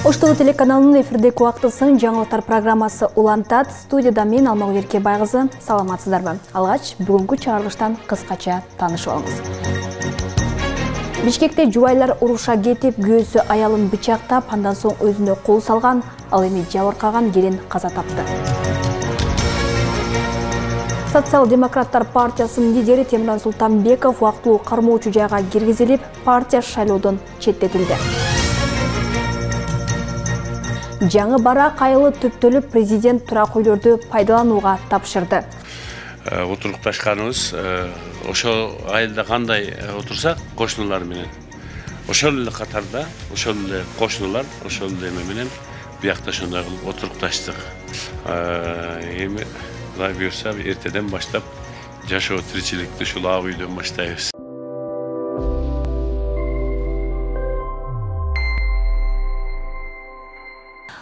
Оштуу телеканалынын эфирдеги убактысын жаңылыктар программасы улантат. Студияда мен Алмагүл Эркебайкызы. Саламатсыздарбы? Алгач бүгүнкү чыгарылыштан кыскача таанышып алыңыз. Бишкекте жубайлар уруша кетип, күйөөсү аялын бычактап, андан соң өзүнө кол салган, ал эми жабыркаган келин каза тапты. Социал-демократтар партиясынын лидери Темиржан Султанбеков убактылуу кармоочу жайга киргизилип, партия шайлоодон четтетилди. Жаңы бара кайылы түптөлүп, президент турак үйлөрдү пайдаланууга тапшырды. Отурукташканыбыз ошол айылда кандай отурсак кошуналар менен ошол эле катарда, ошол эле кошуналар, ошол эле эме менен биякта ошондой кылып отурукташтык. Эми Кудай буйрса эртеден баштап жашоо тиричиликти ушул ак үйдөн баштайбыз.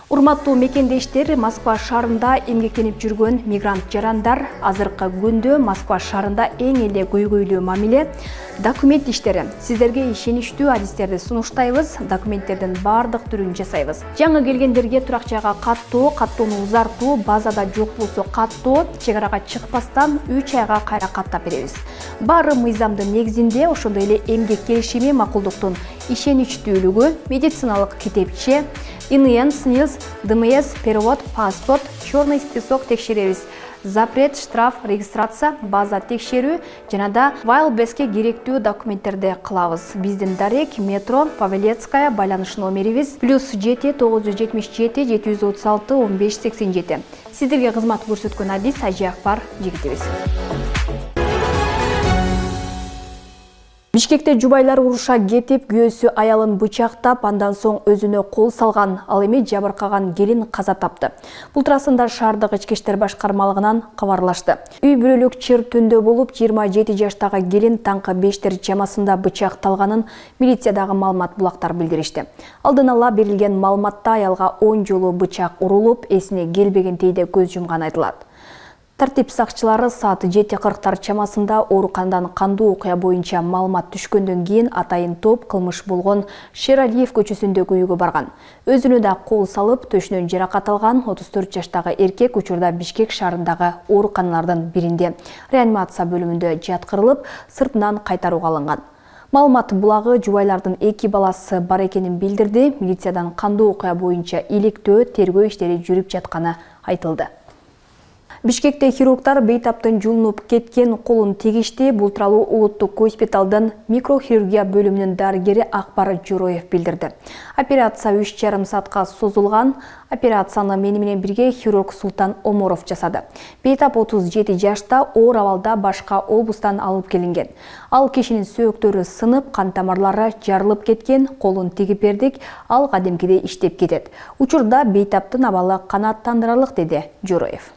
Урматтуу мекендештер, Москва шаарында эмгектенип жүргөн мигрант жарандар азыркы күндө Москва шаарында эң эле көйгөйлүү мамиле документ иштери. Сиздерге ишеничтүү адистерди сунуштайбыз, документтердин бардык түрүн жасайбыз. Жаңы келгендерге турак жайга каттоону узартуу, базада жок болсо каттоо, чек арага чыкпастан 3 айга кайра каттап беребиз. Баары мыйзамдын негизинде, ошондой эле эмгек келишими, макулдуктун ишеничтүүлүгү, медициналык китепче, ИНН, СНИЛС, ДМС, перевод, паспорт, черный список текшеребиз. Запрет, штраф, регистрация, база текшерүү жана да Вайлбеске керектүү документтерди кылабыз. Биздин дарек, метро, Павелецкая, байланыш номерибиз +7 977 736 15 87. Сиздерге кызмат көрсөткөн адис Ажи Акбар жигитибиз. Бишкекте жубайлар уруша кетип, күйөөсү аялын бычактап, андан соң өзүнө кол салган, ал эми жабыркаган келин каза тапты. Бул туурасында шаардык ички иштер башкармалыгынан кабарлашты. Үй бүлөлүк чыр түндө болуп, 27 жаштагы келин таңкы 5 чамасында бычакталганын милициядагы маалымат булактар билдиришти. Алдын ала берилген маалыматта аялга 10 жолу бычак урулуп, эсине келбеген тийде көз жумган айтылат. Тартип сакчылары саат 7:40 чамасында ооруканадан кандуу окуя боюнча маалымат түшкөндөн кийин атайын топ кылмыш болгон Шералиев көчөсүндөгү үйгө барган. Өзүнө да кол салып, төшүнөн жаракат алган 34 жаштагы эркек учурда Бишкек шаарындагы ооруканалардын биринде реанимация бөлүмүндө жаткырылып, сыртынан кайтарууга алынган. Маалымат булагы жубайлардын 2 баласы бар экенин билдирди. Милициядан кандуу окуя боюнча иликтөө, тергөө иштери жүрүп жатканы айтылды. Бишкекте хирургдар бейтаптын жулунуп кеткен колун тегишти. Бул тууралуу улуттук госпиталдын микрохирургия бөлүмүнүн дарыгери Акбар Жороев билдирди. Операция 3,5 саатка созулган. Операцияны менен бирге хирург Султан Оморов жасады. Бейтап 37 жашта оор абалда башка облустан алып келинген. Ал кишинин сөөктөрү сынып, кан тамырлары жарылып кеткен, колун тигип бердик, ал кадимкидей иштеп кетет. Учурда бейтаптын абалы канааттандырарлык, деди Жороев.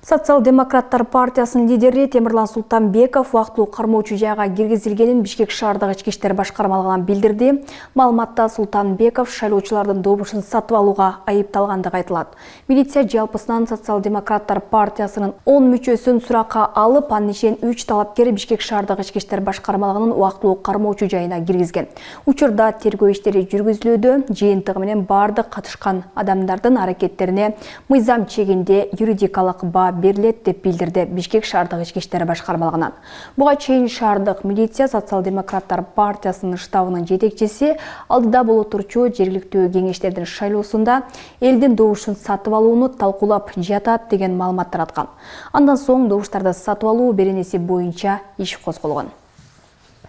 Социал-демократтар партиясынын лидери Темиржан Султанбеков убактылуу кармоочу жайга киргизилгенин Бишкек шаардык ички иштер башкармалыгынан билдирди. Маалыматта Султанбеков шайлоочулардын добушун сатып алууга айыпталгандыгы айтылат. Милиция жалпысынан Социал-демократтар партиясынын 10 мүчөсүн суракка алып, анын ишен 3 талапкер Бишкек шаардык ички иштер башкармалыгынын убактылуу кармоочу жайына киргизген. Учурда тергөө иштери жүргүзүлүүдө, жыйынтыгы менен бардык катышкан адамдардын аракеттерине мыйзам чегинде юридикалык баа берилет деп билдирди Бишкек шаардык ички иштер башкармалыгынан. Буга чейин шаардык милиция Социал-демократтар партиясынын штабынын жетекчиси алдыда боло турчу жергиликтүү кеңештердин шайлоосунда элдин добушун сатып алууну талкуулап жатат деген маалымат тараткан. Андан соң добуштарды сатып алуу беренеси боюнча иш козголгон.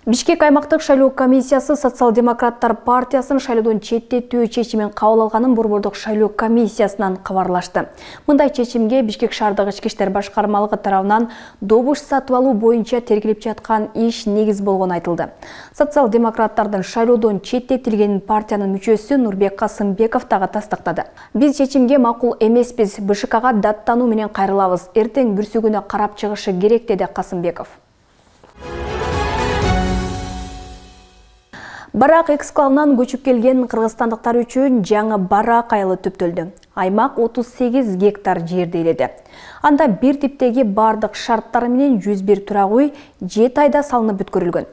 Бишкек аймактык шайлоо комиссиясы Социал-демократтар партиясын шайлоодон четтетүү чечимин кабыл алганын Борбордук шайлоо комиссиясынан кабарлашты. Мындай чечимге Бишкек шаардык ички иштер башкармалыгы тарабынан добуш сатып алуу боюнча тергелип жаткан иш негиз болгону айтылды. Социал-демократтардын шайлоодон четтетилген партиянын мүчөсү Нурбек Касымбеков дагы тастыктады. Биз чечимге макул эмеспиз, БШКга даттануу менен кайрылабыз. Эртең бүрсүгүнө карап чыгышы керек, деди Касымбеков. Барак эксклавынан көчүп келген кыргызстандыктар үчүн жаңы Барак айылы түптөлдү. Аймак 38 гектар жерди эледи. Анда бир типтеги бардык шарттары менен 101 турак үй 7 айда салынып бүткөрүлгөн.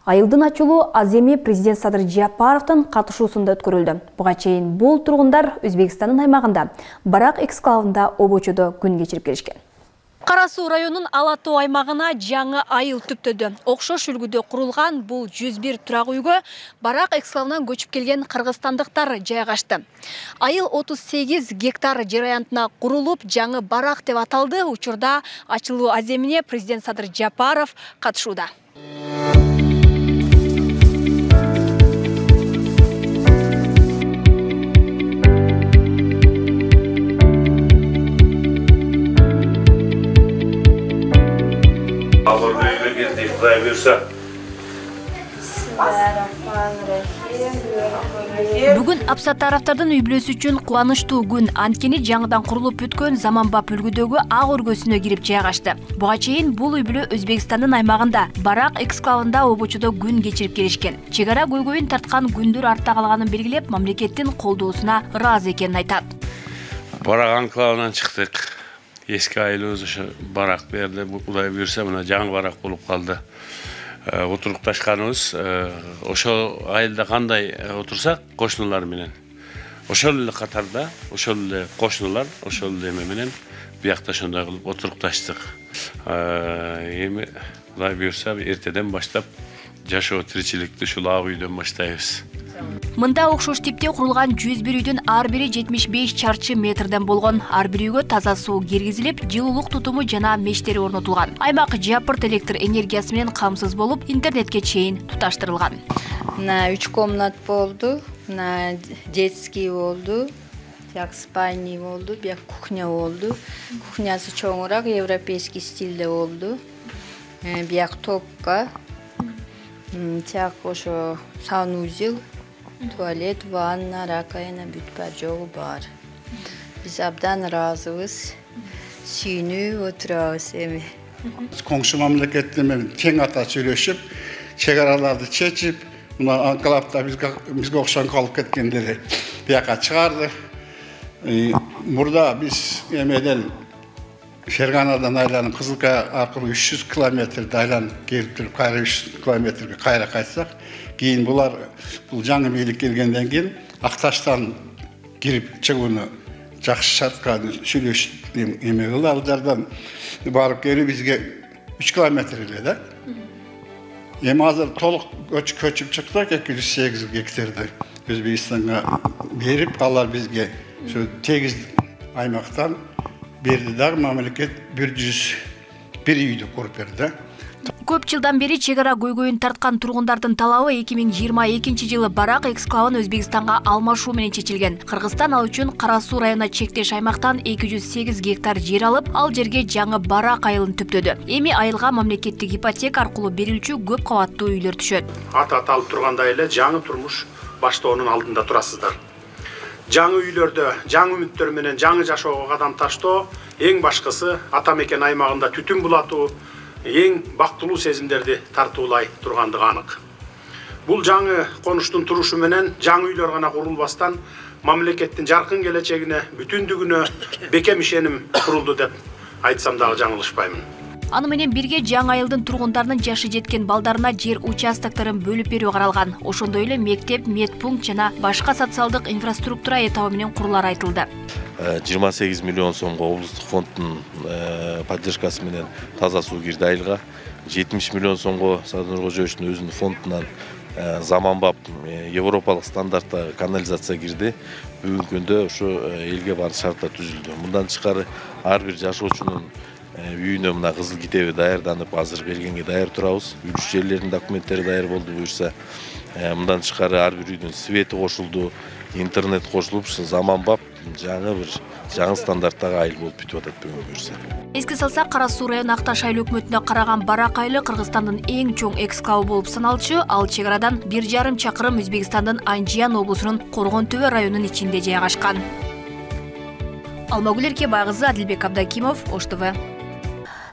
Айылдын ачылуу аз эми президент Садыр Жапаровдун катышуусунда өткөрүлдү. Буга чейин бул тургундар Өзбекстандын аймагында Барак эксклавында обочодо күн кечирип келишкен. Кара Суу районунун Ала Тоо аймагына жаңы айыл түптөдү. Окшош үлгүдө курулган бул 101 турак үйгө Барак эксклавынан көчүп келген кыргызстандыктар жайгашты. Айыл 38 гектар жер аянтына курулуп, жаңы Барак деп аталды. Учурда ачылуу аземине президент Садыр Жапаров катышууда. Бүгүн Апсатаровдун үй бүлөсү үчүн кубанычтуу күн. Анткени жаңыдан курулуп бүткөн заманбап үлгүдөгү ак өргөсүнө кирип жайгашты. Буга чейин бул үй бүлө Өзбекстандын аймагында Барак эксклавында обочодо күн кечирип келишкен. Чек ара көйгөйүн тарткан күндөр артта калганын белгилеп, мамлекеттин колдоосуна ыраазы экенин айтат. Барак анклавынан чыктык. Eski ailemiz ошо Барак берди. Кудай буйрса мына жаңы Барак болуп калды. Отурукташканыбыз ошо айылда кандай отурсак кошуналар менен ошол эле катарда, ошол эле кошуналар, ошол эле эме менен биякта ошондой кылып отурукташтык. Эми Кудай буйрса эртеден баштап жашоо тиричиликти ушул ак үйдөн баштайбыз. Мында окшош типте курулган 101 үйдүн ар бири 75 чарчы метрден болгон. Ар бир үйгө таза суу киргизилип, жылуулук тутуму жана мештери орнотулган. Аймак жапырт электр энергиясы менен камсыз болуп, интернетке чейин туташтырылган. На 3 комнат болду, на детский болду, бияк спальный болду, бияк кухня болду. Кухнясы чоңураак, европейский стилде болду. Бияк топка, тияк ошо санузел, туалет, ванна, раковина, бүт бар жогу бар. Биз абдан ыраазыбыз, сүйүнүп отурабыз эми. Коңшу мамлекеттер менен тең ата сүйлөшүп, чек араларды чечип, мына анклавда бизге окшон калып кеткендери бияка чыгарды. Мурда биз эмеден Ферганадан айланып Кызылкая аркылуу 300 километрди айланып келип туруп, кайра 300 километрге кайра кайтсак, кийин бул жаңы бийлик келгенден кийин Акташтан кирип чыгууну жакшы шартка сүйлөшүп эме кылды. Ал жардан барып келип бизге 3 километр эле да. Эми азыр толук көчүп чыктык, 208 гектарды Өзбекстанга берип, алар бизге ошо тегиз аймактан берди дагы мамлекет 101 үйдү куруп берди. Көп жылдан бери чек ара көйгөйүн тарткан тургундардын талабы 2022 жылы Барак эксклавын Өзбекстанга алмашуу менен чечилген. Кыргызстан ал үчүн Кара Суу районуна чектеш аймактан 208 гектар жер алып, ал жерге жаңы Барак айылын түптөдү. Эми айылга мамлекеттик ипотека аркылуу берилчү көп кабаттуу үйлөр түшөт. Ата алып тургандай эле жаңы турмуш баштоонун алдында турасыздар. Жаңы үйлөрдө, жаңы үмүттөр менен жаңы жашоого кадам таштоо, эң башкысы ата мекен аймагында түтүн булатуу, эң бактылуу сезимдерди тартуулай тургандыгы анык. Бул жаңы конуштун турушу менен жаңы үйлөр гана курулбастан мамлекеттин жаркын келечегине бүтүндүгүнө бекем ишеним курулду деп айтсам дагы жаңылышпаймын. Аны менен бирге жаңы айылдын тургундарынын жашы жеткен балдарына жер участокторун бөлүп берүү каралган. Ошондой эле мектеп, медпункт жана башка социалдык инфраструктура этабы менен курулары айтылды. 28 миллион сомго облустук фонддун поддержкасы менен таза суу кирди айылга. 70 миллион сомго Садыр Кожоевичтин өзүнүн фондунан заманбап европалык стандарттагы канализация кирди. Бүгүнкү күндө ушу элге баардык шарттар түзүлдү. Мындан тышкары ар бир жашоочунун үйүнө мына кызыл китеби даярданып, азыр бергенге даяр турабыз. Үлүш жерлеринин документтери даяр болду буюрса. Мындан тышкары ар бир үйдүн свети кошулду, интернет кошулуп, заманбап жаңы бир жаңы стандарттагы айыл болуп бүтүп атат бүгүн буюрса. Эске салсак, Кара Суу району Акташ айыл өкмөтүнө караган Барак айылы Кыргызстандын эң чоң эксклавы болуп саналчу. Ал чек арадан 1,5 чакырым Өзбекстандын Анжиян облусунун Коргон Төбө районунун ичинде жайгашкан. Алмагүл Эркебай кызы, Адилбек Абдакимов, Ош ТВ.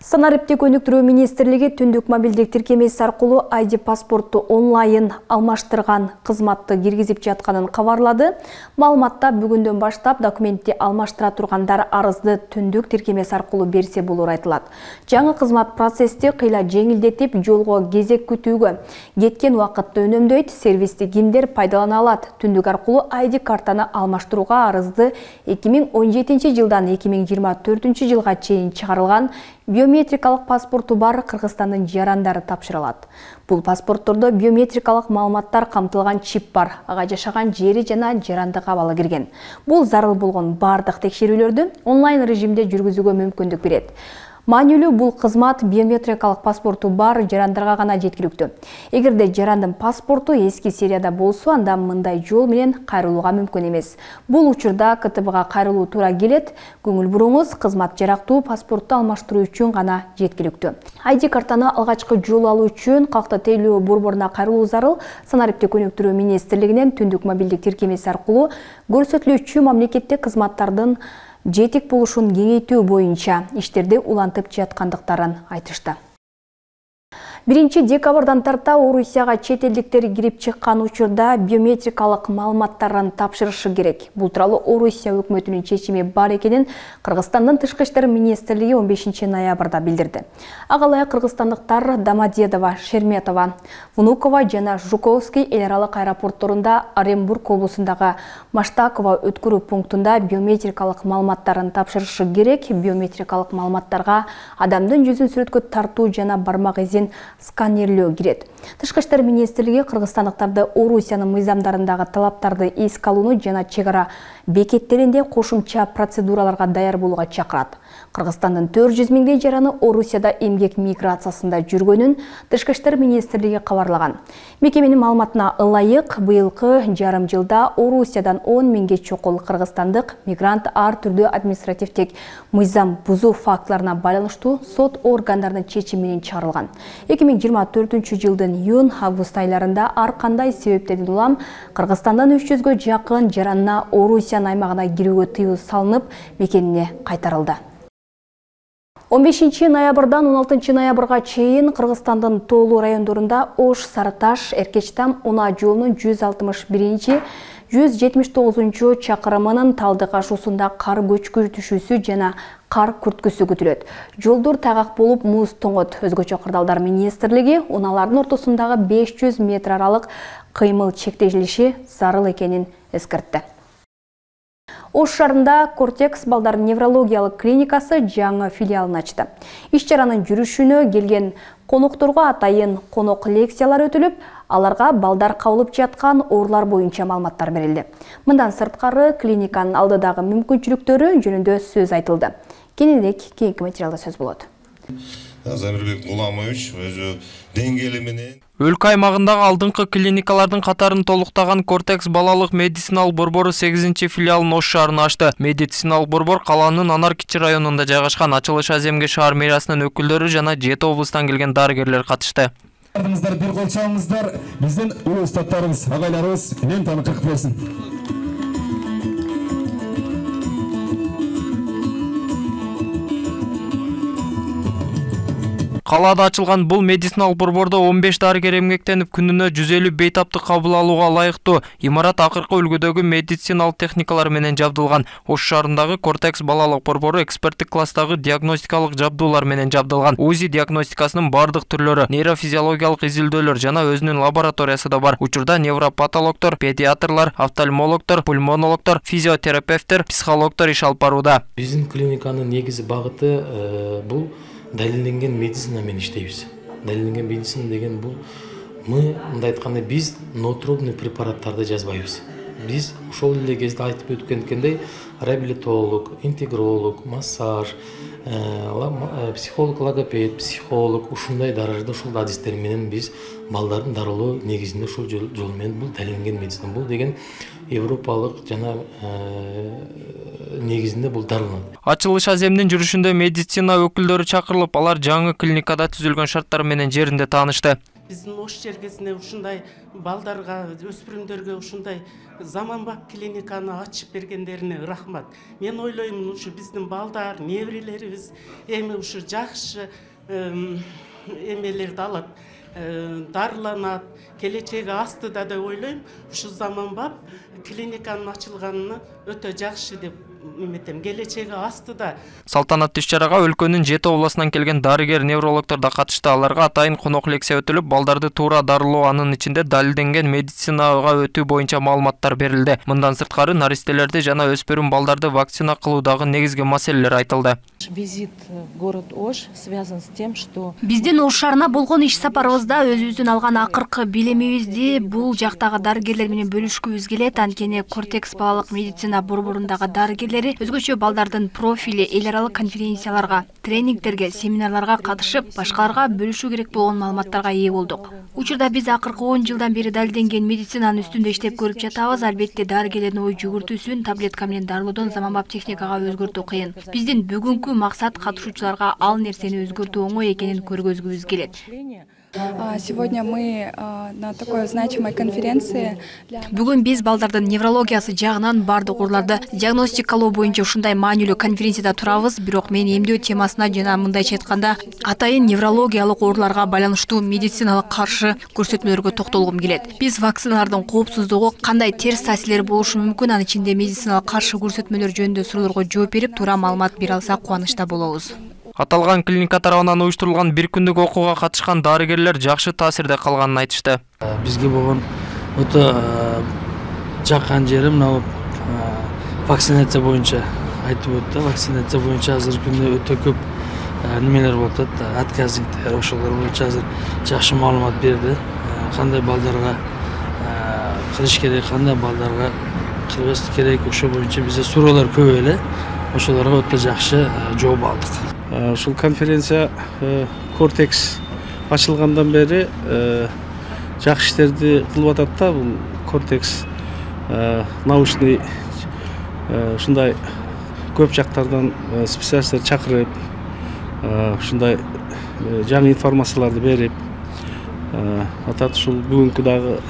Санариптик өнүктүрүү министрлиги түндүк мобилдик тиркемеси аркылуу ID паспортту онлайн алмаштырган кызматты киргизип жатканын кабарлады. Маалыматта бүгүндөн баштап документти алмаштыра тургандар арызды түндүк тиркемеси аркылуу берсе болор айтылат. Жаңы кызмат процессти кыйла жеңилдетип, жолго кезек күтүүгө кеткен убакытты үнөмдөйт. Сервисти кимдер пайдалана алат? Түндүк аркылуу ID картаны алмаштырууга арызды 2017 жылдан 2024 жылга чейин чыгарылган биометрикалык паспорту бар Кыргызстандын жарандары тапшыра алат. Бул паспорттордо биометрикалык маалыматтар камтылган чип бар, ага жашаган жери жана жарандык абалы кирген. Бул зарыл болгон бардык текшерүүлөрдү онлайн режимде жүргүзүүгө мүмкүндүк берет. Маанилүү бул кызмат биометрикалык паспорту бар жарандарга гана жеткиликтүү. Эгерде жарандын паспорту эски серияда болсо, анда мындай жол менен кайрылууга мүмкүн эмес. Бул учурда КТБга кайрылуу туура келет. Көңүл буруңуз, кызмат жарактуу паспортту алмаштыруу үчүн гана жеткиликтүү. ID картаны алгачкы жол алуу үчүн Калкты тейлөө борборуна кайрылуу зарыл. Санариптик өнүктүрүү министрлигинен түндүк мобилдик тиркемеси аркылуу көрсөтүлүүчү мамлекеттик кызматтардын жетик болушун кеңейтүү боюнча иштерди улантып жаткандыктарын айтышты. 1 декабрдан тарта Орусияга чет элдиктер кирип чыккан учурда биометрикалык маалыматтарын тапшырышы керек. Бул тууралуу Орусия өкмөтүнүн чечими бар экенин Кыргызстандын Тышкы иштер министрлиги 15 ноябрда билдирди. Ага ылайык кыргызстандыктар Домодедово, Шереметово, Внуково жана Жуковский эл аралык аэропортторунда, Оренбург облусундагы Маштаково өткөрүү пунктунда биометрикалык маалыматтарын тапшырышы керек. Биометрикалык маалыматтарга адамдын жүзүн сүрөткө тартуу жана бармак изин сканерлөө кирет. Тышкы иштер министрлиги кыргызстандыктарды Орусиянын мыйзамдарындагы талаптарды эске алууну жана чек ара бекеттеринде кошумча процедураларга даяр болууга чакырат. Кыргызстандын 400 миңдей жараны Орусияда эмгек миграциясында жүргөнүн Тышкы иштер министрлиги кабарлаган. Мекеменин маалыматына ылайык, быйылкы жарым жылда Орусиядан 10 миңге чокул кыргызстандык мигрант ар түрдүү административдик мыйзам бузуу фактыларына байланыштуу сот органдарынын чечими менен чыгарылган. 2024 жылдын июнь-август айларында ар кандай себептерден улам Кыргызстандан 300гө жакын жаранына Орусиянын аймагына кирүүгө тыюу салынып, мекенине кайтарылды. 15 ноябрдан 16 ноябрга чейин Кыргызстандын тоолуу райондорунда Ош, Сарыташ, Эркечтам унаа жолунун 161, 179 чакырымынын талдык ашуусунда кар көчкү түшүүсү жана кар күрткүсү күтүлөт. Жолдор тагак болуп муз тоңот. Өзгөчө кырдаалдар министрлиги унаалардын ортосундагы 500 метр аралык кыймыл чектелиши зарыл экенин эскертти. Ош шаарында Кортекс балдар неврологиялык клиникасы жаңы филиалын ачты. Иш-чаранын жүрүшүнө келген конокторго атайын конок лекциялар өтүлүп, аларга балдар кабылып жаткан оорулар боюнча маалыматтар берилди. Мындан сырткары клиниканын алдыдагы мүмкүнчүлүктөрү жөнүндө сөз айтылды. Кененирээк кийинки материалда сөз болот. Замирбек Гуламович өзү деңгээли менен өлкө аймагындагы алдыңкы клиникалардын катарын толуктаган Кортекс балалык медициналык борбору 8 филиалын Ош шаарына ачты. Медициналык борбор калаанын Анар Кичи районунда жайгашкан. Ачылыш аземге шаар мэриясынын өкүлдөрү жана 7 облустан келген дарыгерлер катышты. Бир кол чалыңыздар, биздин улуу устаттарыбыз, агайларыбыз мен таныкык берсин. Калаада ачылган бул медициналык борбордо 15 дарыгер эмгектенип, күнүнө 150 бейтаптык кабыл алууга ылайыктуу. Имарат акыркы үлгүдөгү медициналык техникалар менен жабдылган. Ош шаарындагы Кортекс балалык борбору эксперттик класстагы диагностикалык жабдуулар менен жабдылган. УЗИ диагностикасынын бардык түрлөрү, нейрофизиологиялык изилдөөлөр жана өзүнүн лабораториясы да бар. Учурда невропатологдор, педиатрлар, офтальмологдор, пульмонологдор, физиотерапевттер, психологдор иш алып барууда. Биздин клиниканын негизи багыты бул далилденген медицина менен иштейбиз. Далилденген медицина деген бул мындай айтканда биз ноотробный препараттарды жазбайбыз. Биз ошол эле кезде айтып өткөндөй реабилитолог, интегролог, массаж, психолог, логопед, психолог ушундай даражада ушул адистер менен биз балдардын дарылоо негизинде ушул жол менен бул далилденген медицина. Бул деген европалык жана негизинде бул дарыланат. Ачылыш аземдин жүрүшүндө медицина өкүлдөрү чакырылып, алар жаңы клиникада түзүлгөн шарттар менен жеринде таанышты. биздин ош жергесине ушундай балдарга, өспүрүмдөргө ушундай заманбап клиниканы ачып бергендерине рахмат. Мен ойлоймун, ушу биздин балдар, неберелерибиз эми ушу жакшы эмелерди алат, дарыланат, келечеги астыда деп ойлойм. Ушу заманбап клиниканын ачылганына өтө жакшы деп үмүттөм. Келечеги астыда. Салтанаттуу иш-чарага өлкөнүн 7 областынан келген дарыгер, неврологдор да катышты. Аларга атайын конок лекция өтүлүп, балдарды туура дарылоо, анын ичинде далилденген медицинага өтүү боюнча маалыматтар берилди. Мындан сырткары наристелерди жана өспүрүм балдарды вакцина кылуудагы негизги маселелер айтылды. Визит в город Ош связан с тем, что биздин Ош шаарына болгон иш сапарыбызда өзүбүздүн алган акыркы билимибизди бул жактагы дарыгерлер менен бөлүшкүбүз келет. Анткени Кортекс балалык медицина борборундагы дарыгерлери өзгөчө балдардын профили эл аралык конференцияларга, тренингтерге, семинарларга катышып, башкаларга бөлүшүү керек болгон маалыматтарга ээ болдук. Учурда биз акыркы 10 жылдан бери далилденген медицинанын үстүндө иштеп көрүп жатабыз. Албетте дарыгерлердин ой жүгүртүүсүн таблетка менен дарылоодон заманбап техникага өзгөртүү кыйын. Биздин бүгүнкү максат катышуучуларга ал нерсени өзгөртүү оңой экенин көргөзгүбүз келет. Сегодня мы на такой значимой конференции. Бүгүн биз балдардын неврологиясы жагынан бардык ооруларды диагностикалоо боюнча ушундай маанилүү конференцияда турабыз. Бирок мен эмдөө темасына жана мындайча айтканда атайын неврологиялык ооруларга байланыштуу медициналык каршы көрсөтмөлөргө токтолгум келет. Биз вакциналардын коопсуздугу, кандай терс таасирлери болушу мүмкүн, анын ичинде медициналык каршы көрсөтмөлөр жөнүндө суроолорго жооп берип, туура маалымат бере алсак кубанычта болобуз. Аталган клиника тарабынан уюштурулган бир күндүк окууга катышкан дарыгерлер жакшы таасирде калганын айтышты. Бизге болгон өтө жаккан жери мына вакцинация боюнча айтып өттү. Вакцинация боюнча азыркы күндө өтө көп немелер болуп атат. Отказниктер, ошолор боюнча азыр жакшы маалымат берди. Кандай балдарга кылыш керек, кандай балдарга кылбаш керек, ошол боюнча бизде суроолор көп эле. Ошолорго өтө жакшы жооп алдык. Ушул конференция Кортекс ачылгандан бери жакшы иштерди кылып атат да. Бул Кортекс научный ушундай көп жактардан специалисттер чакырып, ушундай жаңы информацияларды берип атат. Ушул бүгүнкү дагы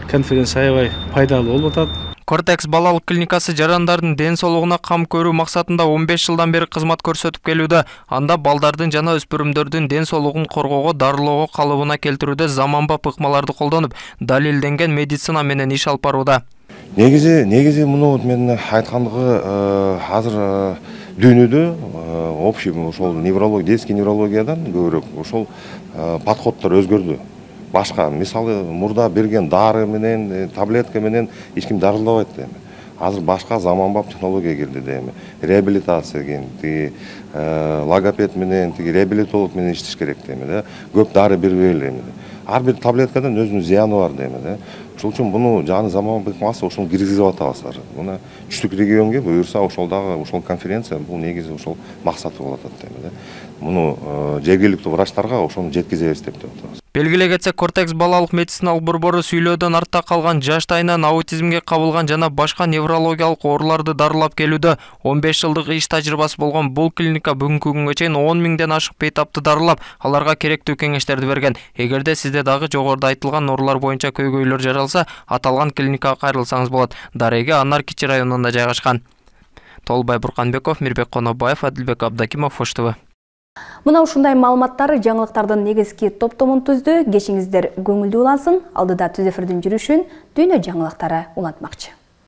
конференция аябай пайдалуу болуп атат. Кортекс балалык клиникасы жарандардын ден соолугуна кам көрүү максатында 15 жылдан бери кызмат көрсөтүп келүүдө. Анда балдардын жана өспүрүмдөрдүн ден соолугун коргоого, дарылоого калыбына келтирүүдө заманбап ыкмаларды колдонуп, далилденген медицина менен иш алып барууда. Негизи муну мен айткандыгы азыр дүйнөдө общий ошол неврология, детский неврологиядан көбүрөөк ошол подходдор өзгөрдү. Башка, мисалы, мурда берген дары менен, таблетка менен эч ким дарылабайт эми. Азыр башка заманбап технология келди эми. Реабилитация келди, логопед менен, реабилитолог менен иштеш керек эми да. Көп дары бербейли эми. Ар бир таблеткадан өзүнүн зыяны бар эми да. Ошол үчүн буну жаңы заманбап маса ошону киргизип атабыз азыр. Муну түштүк регионго буюрса ошолдагы ошол конференция бул негизи ошол максаты болот эми да. Муну жергиликтүү врачтарга ошону жеткизебиз деп атабыз. Белгилей кетсек, Кортекс балалык медициналык борбору сүйлөөдөн артта калган жаштайынан аутизмге кабылган жана башка неврологиялык ооруларды дарылап келүүдө 15 жылдык иш тажрыйбасы болгон бул клиника бүгүнкү күнгө чейин 10 миңден ашык бейтапты дарылап, аларга керектүү кеңештерди берген. Эгерде сизде дагы жогоруда айтылган оорулар боюнча көйгөйлөр жаралса, аталган клиникага кайрылсаңыз болот. Дареге Анар Кичи районунда жайгашкан. Толбай Бурканбеков, Мирбек Конобаев, Адилбек Абдакимов, Ош ТВ. Мына ушундай маалыматтар жаңылыктардын негизги топтомун түздү. Кечиңиздер көңүлдүү улансын. Алдыда түз эфирдин жүрүшүн дүйнө жаңылыктары улантмакчы.